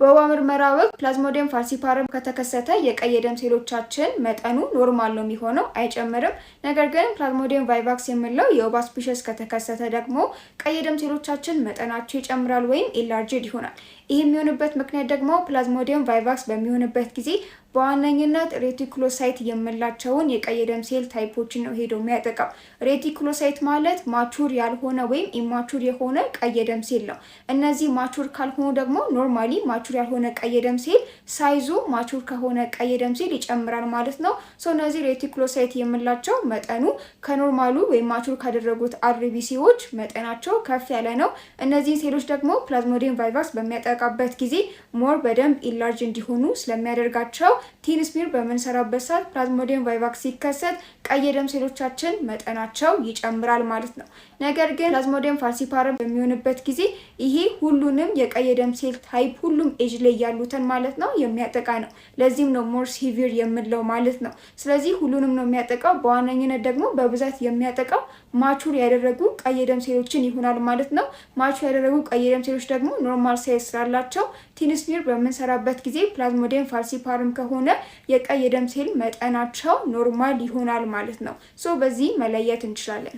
በወባ ምርመራ ወቅት ፕላዝሞዲየም ፋልሲፓረም ከተከሰተ የቀይ የደም ሴሎቻችን መጠኑ ኖርማል ነው የሚሆነው፣ አይጨምርም። ነገር ግን ፕላዝሞዲየም ቫይቫክስ የምንለው የወባ ስፒሸስ ከተከሰተ ደግሞ ቀይ የደም ሴሎቻችን መጠናቸው ይጨምራል ወይም ኢንላርጅድ ይሆናል። ይህ የሚሆንበት ምክንያት ደግሞ ፕላዝሞዲየም ቫይቫክስ በሚሆንበት ጊዜ በዋነኝነት ሬቲኩሎሳይት የምላቸውን የቀይ ደም ሴል ታይፖችን ነው ሄዶ የሚያጠቃው። ሬቲኩሎሳይት ማለት ማቹር ያልሆነ ወይም ኢማቹር የሆነ ቀይ ደም ሴል ነው። እነዚህ ማቹር ካልሆኑ ደግሞ ኖርማሊ ማቹር ያልሆነ ቀይ ደም ሴል ሳይዙ ማቹር ከሆነ ቀይ ደም ሴል ይጨምራል ማለት ነው። እነዚህ ሬቲኩሎሳይት የምላቸው መጠኑ ከኖርማሉ ወይም ማቹር ካደረጉት አርቢሲዎች መጠናቸው ከፍ ያለ ነው። እነዚህ ሴሎች ደግሞ ፕላዝሞዲየም ቫይቫክስ በሚያጠቃበት ጊዜ ሞር በደንብ ኢላርጅ እንዲሆኑ ስለሚያደርጋቸው ቲን ስሚር በምንሰራበት ሰዓት ፕላዝሞዲየም ቫይቫክስ ሲከሰት ቀይ የደም ሴሎቻችን መጠናቸው ይጨምራል ማለት ነው። ነገር ግን ፕላዝሞዲየም ፋልሲፓረም በሚሆንበት ጊዜ ይሄ ሁሉንም የቀይ የደም ሴል ታይፕ ሁሉም ኤጅ ላይ ያሉትን ማለት ነው የሚያጠቃ ነው። ለዚህም ነው ሞር ሲቪር የምንለው ማለት ነው። ስለዚህ ሁሉንም ነው የሚያጠቃው። በዋነኝነት ደግሞ በብዛት የሚያጠቃው ማቹር ያደረጉ ቀይ የደም ሴሎችን ይሆናል ማለት ነው። ማቹር ያደረጉ ቀይ የደም ሴሎች ደግሞ ኖርማል ሳይዝ ስላላቸው ቲን ስሚር በምንሰራበት ጊዜ ፕላዝሞዲየም ፋልሲፓረም ከሆነ የቀይ የደም ሴል መጠናቸው ኖርማል ይሆናል ማለት ነው። በዚህ መለየት እንችላለን።